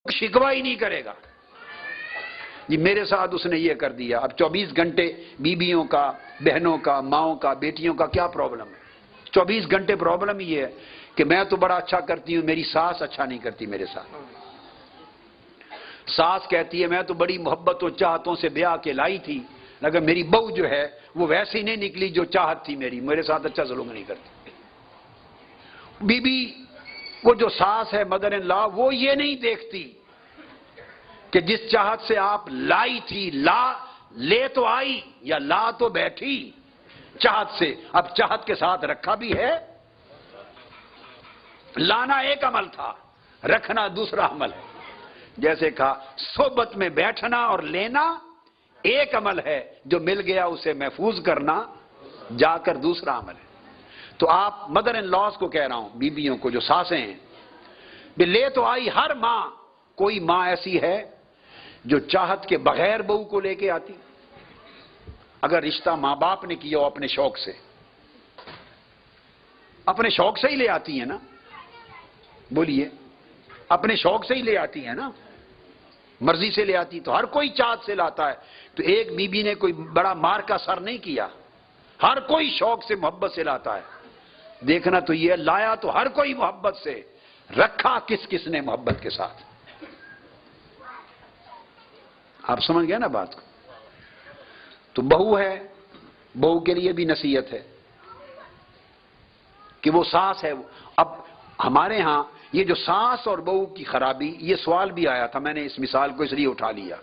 شکوا ہی نہیں کرے گا جی میرے ساتھ اس نے یہ کر دیا. اب 24 گھنٹے بیویوں کا، بہنوں کا، ماؤں کا، بیٹیوں کا کیا پرابلم ہے؟ 24 گھنٹے پرابلم یہ ہے کہ میں تو بڑا اچھا کرتی ہوں، میری ساس اچھا نہیں کرتی میرے ساتھ. ساس کہتی ہے میں تو بڑی محبت و چاہتوں سے بیاہ کے لائی تھی، لیکن میری بہو جو ہے وہ ویسی نہیں نکلی جو چاہت تھی میری، میرے ساتھ اچھا سلوک نہیں کرتی. بی بی وہ جو ساس ہے مدر ان لا، وہ یہ نہیں دیکھتی کہ جس چاہت سے آپ لائی تھی، لے تو آئی یا لا تو بیٹھی چاہت سے، اب چاہت کے ساتھ رکھا بھی ہے. لانا ایک عمل تھا، رکھنا دوسرا عمل ہے. جیسے کہا صحبت میں بیٹھنا اور لینا ایک عمل ہے، جو مل گیا اسے محفوظ کرنا جا کر دوسرا عمل ہے. تو آپ مدر ان لاز کو کہہ رہا ہوں، بیویوں کو جو ساسیں ہیں، بھی لے تو آئی. ہر ماں، کوئی ماں ایسی ہے جو چاہت کے بغیر بہو کو لے کے آتی؟ اگر رشتہ ماں باپ نے کیا ہو اپنے شوق سے، اپنے شوق سے ہی لے آتی ہیں نا، بولیے اپنے شوق سے ہی لے آتی ہیں نا، مرضی سے لے آتی. تو ہر کوئی چاہت سے لاتا ہے. تو ایک بی بی نے کوئی بڑا مار کا سر نہیں کیا، ہر کوئی شوق سے محبت سے لاتا ہے. دیکھنا تو یہ لایا تو ہر کوئی محبت سے، رکھا کس کس نے محبت کے ساتھ. آپ سمجھ گئے نا بات کو؟ تو بہو ہے، بہو کے لیے بھی نصیحت ہے کہ وہ ساس ہے. اب ہمارے ہاں یہ جو ساس اور بہو کی خرابی، یہ سوال بھی آیا تھا، میں نے اس مثال کو اس لیے اٹھا لیا.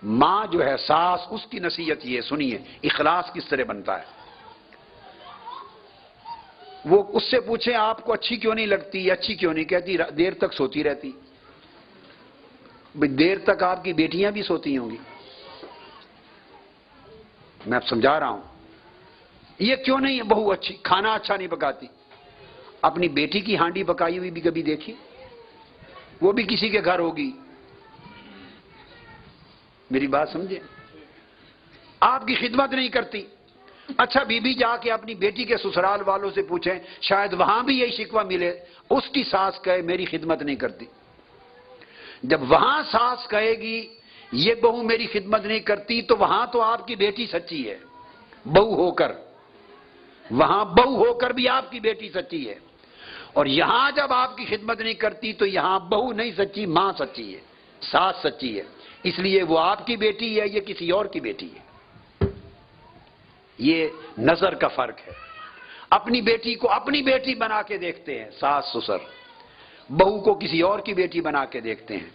ماں جو ہے ساس، اس کی نصیحت یہ سنیے، اخلاص کس طرح بنتا ہے. وہ اس سے پوچھیں آپ کو اچھی کیوں نہیں لگتی، اچھی کیوں نہیں، کہتی دیر تک سوتی رہتی. دیر تک آپ کی بیٹیاں بھی سوتی ہوں گی، میں اب سمجھا رہا ہوں. یہ کیوں نہیں ہے بہو اچھی، کھانا اچھا نہیں پکاتی؟ اپنی بیٹی کی ہانڈی پکائی ہوئی بھی کبھی دیکھی؟ وہ بھی کسی کے گھر ہوگی. میری بات سمجھے؟ آپ کی خدمت نہیں کرتی. اچھا بی بی جا کے اپنی بیٹی کے سسرال والوں سے پوچھیں، شاید وہاں بھی یہی شکوہ ملے، اس کی ساس کہے میری خدمت نہیں کرتی. جب وہاں ساس کہے گی یہ بہو میری خدمت نہیں کرتی، تو وہاں تو آپ کی بیٹی سچی ہے بہو ہو کر، وہاں بہو ہو کر بھی آپ کی بیٹی سچی ہے. اور یہاں جب آپ کی خدمت نہیں کرتی تو یہاں بہو نہیں سچی، ماں سچی ہے، ساس سچی ہے. اس لیے وہ آپ کی بیٹی ہے، یہ کسی اور کی بیٹی ہے. یہ نظر کا فرق ہے. اپنی بیٹی کو اپنی بیٹی بنا کے دیکھتے ہیں ساس سسر، بہو کو کسی اور کی بیٹی بنا کے دیکھتے ہیں.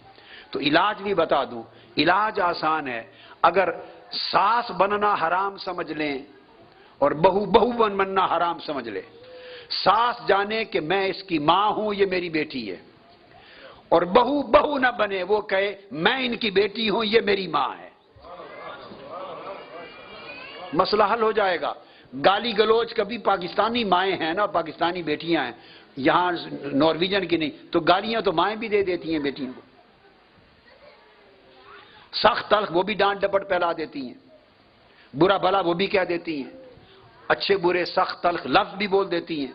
تو علاج بھی بتا دوں، علاج آسان ہے. اگر ساس بننا حرام سمجھ لیں اور بہو بننا حرام سمجھ لے، ساس جانے کہ میں اس کی ماں ہوں، یہ میری بیٹی ہے، اور بہو نہ بنے، وہ کہے میں ان کی بیٹی ہوں، یہ میری ماں ہے، مسئلہ حل ہو جائے گا. گالی گلوچ کبھی پاکستانی مائیں ہیں نا، پاکستانی بیٹیاں ہیں، یہاں نارویجن کی نہیں، تو گالیاں تو مائیں بھی دے دیتی ہیں بیٹیوں کو، سخت تلخ وہ بھی ڈانٹ ڈپٹ پھیلا دیتی ہیں، برا بھلا وہ بھی کہہ دیتی ہیں، اچھے برے سخت تلخ لفظ بھی بول دیتی ہیں،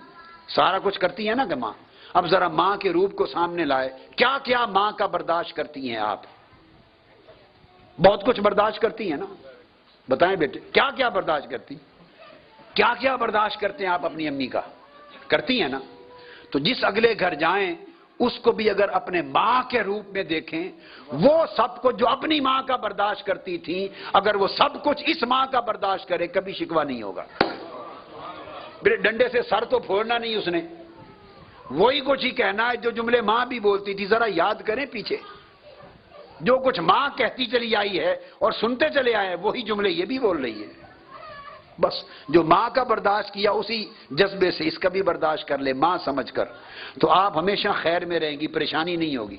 سارا کچھ کرتی ہیں نا کہ ماں. اب ذرا ماں کے روپ کو سامنے لائے، کیا کیا ماں کا برداشت کرتی ہیں آپ؟ بہت کچھ برداشت کرتی ہیں نا، بتائیں بیٹے کیا کیا برداشت کرتی، کیا کیا برداشت کرتے ہیں آپ اپنی امی کا؟ کرتی ہیں نا. تو جس اگلے گھر جائیں اس کو بھی اگر اپنے ماں کے روپ میں دیکھیں، وہ سب کچھ جو اپنی ماں کا برداشت کرتی تھی، اگر وہ سب کچھ اس ماں کا برداشت کرے، کبھی شکوہ نہیں ہوگا. ڈنڈے سے سر تو پھوڑنا نہیں اس نے، وہی کچھ ہی کہنا ہے جو جملے ماں بھی بولتی تھی. ذرا یاد کریں پیچھے جو کچھ ماں کہتی چلی آئی ہے اور سنتے چلے آئے ہیں، وہی جملے یہ بھی بول رہی ہے. بس جو ماں کا برداشت کیا اسی جذبے سے اس کا بھی برداشت کر لے ماں سمجھ کر، تو آپ ہمیشہ خیر میں رہیں گی، پریشانی نہیں ہوگی.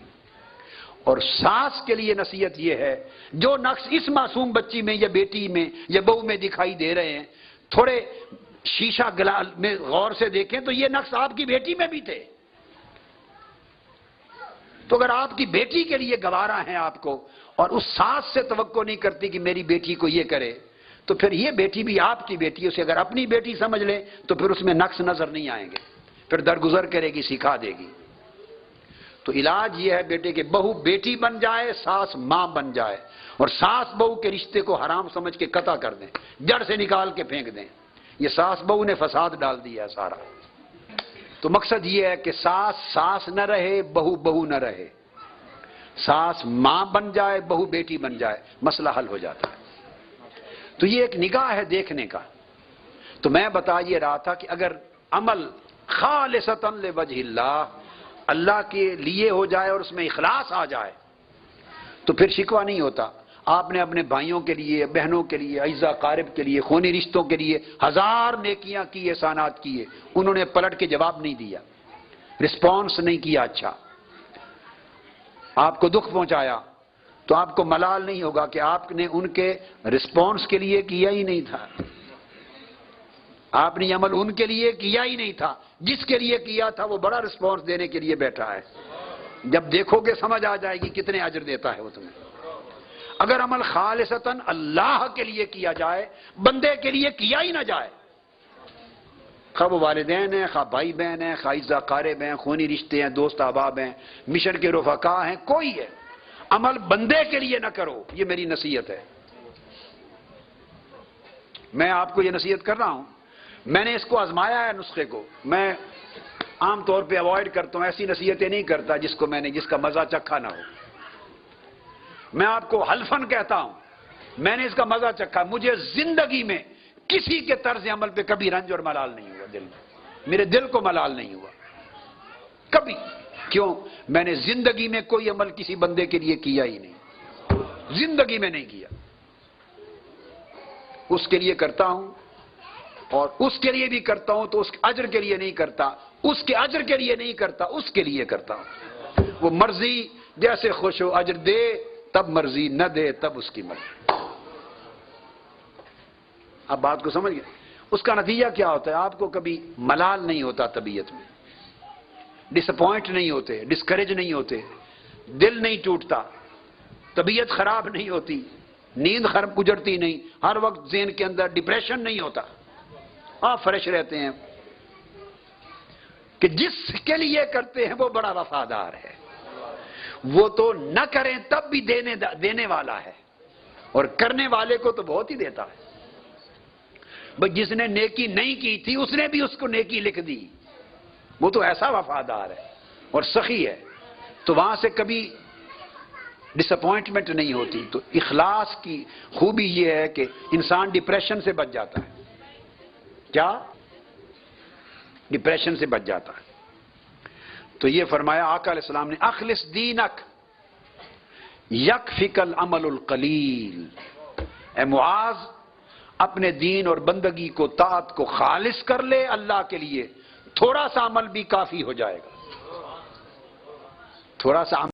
اور ساس کے لیے نصیحت یہ ہے، جو نقص اس معصوم بچی میں یا بیٹی میں یا بہو میں دکھائی دے رہے ہیں، تھوڑے شیشہ گلاس میں غور سے دیکھیں تو یہ نقص آپ کی بیٹی میں بھی تھے. تو اگر آپ کی بیٹی کے لیے گوارا ہیں آپ کو، اور اس ساس سے توقع نہیں کرتی کہ میری بیٹی کو یہ کرے، تو پھر یہ بیٹی بھی آپ کی بیٹی ہے. اسے اگر اپنی بیٹی سمجھ لیں تو پھر اس میں نقص نظر نہیں آئیں گے، پھر درگزر کرے گی، سکھا دے گی. تو علاج یہ ہے بیٹے کہ بہو بیٹی بن جائے، ساس ماں بن جائے، اور ساس بہو کے رشتے کو حرام سمجھ کے قطع کر دیں، جڑ سے نکال کے پھینک دیں۔ یہ ساس بہو نے فساد ڈال دیا ہے سارا۔ تو مقصد یہ ہے کہ ساس ساس نہ رہے، بہو بہو نہ رہے، ساس ماں بن جائے، بہو بیٹی بن جائے، مسئلہ حل ہو جاتا ہے۔ تو یہ ایک نگاہ ہے دیکھنے کا۔ تو میں بتا یہ رہا تھا کہ اگر عمل خالصتاً لوجہ اللہ، اللہ کے لیے ہو جائے اور اس میں اخلاص آ جائے تو پھر شکوہ نہیں ہوتا۔ آپ نے اپنے بھائیوں کے لیے، بہنوں کے لیے، اعزا قارب کے لیے، خونی رشتوں کے لیے ہزار نیکیاں کی، احسانات کیے، انہوں نے پلٹ کے جواب نہیں دیا، رسپانس نہیں کیا اچھا، آپ کو دکھ پہنچایا، تو آپ کو ملال نہیں ہوگا کہ آپ نے ان کے رسپانس کے لیے کیا ہی نہیں تھا، آپ نے عمل ان کے لیے کیا ہی نہیں تھا، جس کے لیے کیا تھا وہ بڑا رسپانس دینے کے لیے بیٹھا ہے۔ جب دیکھو گے سمجھ آ جائے گی کتنے اجر دیتا ہے وہ تمہیں۔ اگر عمل خالصتاً اللہ کے لیے کیا جائے، بندے کے لیے کیا ہی نہ جائے، خواہ وہ والدین ہیں، خواہ بھائی بہن ہیں، خواہ اعزا قارب ہیں، خونی رشتے ہیں، دوست احباب ہیں، مشن کے رفقا ہیں، کوئی ہے، عمل بندے کے لیے نہ کرو، یہ میری نصیحت ہے۔ میں آپ کو یہ نصیحت کر رہا ہوں، میں نے اس کو آزمایا ہے نسخے کو۔ میں عام طور پہ اوائڈ کرتا ہوں، ایسی نصیحتیں نہیں کرتا جس کا مزہ چکھا نہ ہو۔ میں آپ کو حلفاً کہتا ہوں، میں نے اس کا مزہ چکھا، مجھے زندگی میں کسی کے طرز عمل پہ کبھی رنج اور ملال نہیں ہوا دل میں، میرے دل کو ملال نہیں ہوا کبھی۔ کیوں؟ میں نے زندگی میں کوئی عمل کسی بندے کے لیے کیا ہی نہیں، زندگی میں نہیں کیا۔ اس کے لیے کرتا ہوں، اور اس کے لیے بھی کرتا ہوں تو اس کے اجر کے لیے نہیں کرتا، اس کے اجر کے لیے نہیں کرتا، اس کے لیے کرتا ہوں۔ وہ مرضی جیسے خوش ہو، اجر دے تب مرضی، نہ دے تب اس کی مرضی۔ اب بات کو سمجھ گئے؟ اس کا نتیجہ کیا ہوتا ہے؟ آپ کو کبھی ملال نہیں ہوتا طبیعت میں، ڈس اپوائنٹ نہیں ہوتے، ڈسکریج نہیں ہوتے، دل نہیں ٹوٹتا، طبیعت خراب نہیں ہوتی، نیند خراب گزرتی نہیں، ہر وقت ذہن کے اندر ڈپریشن نہیں ہوتا، آپ فریش رہتے ہیں کہ جس کے لیے کرتے ہیں وہ بڑا وفادار ہے، وہ تو نہ کریں تب بھی دینے والا ہے، اور کرنے والے کو تو بہت ہی دیتا ہے۔ بھئی جس نے نیکی نہیں کی تھی اس نے بھی اس کو نیکی لکھ دی، وہ تو ایسا وفادار ہے اور سخی ہے، تو وہاں سے کبھی ڈس اپوائنٹمنٹ نہیں ہوتی۔ تو اخلاص کی خوبی یہ ہے کہ انسان ڈپریشن سے بچ جاتا ہے۔ کیا؟ ڈپریشن سے بچ جاتا ہے۔ تو یہ فرمایا آقا علیہ السلام نے، اخلص دینک یکفک العمل القلیل، اے معاذ اپنے دین اور بندگی کو، طاعت کو خالص کر لے اللہ کے لیے، تھوڑا سا عمل بھی کافی ہو جائے گا، تھوڑا سا عمل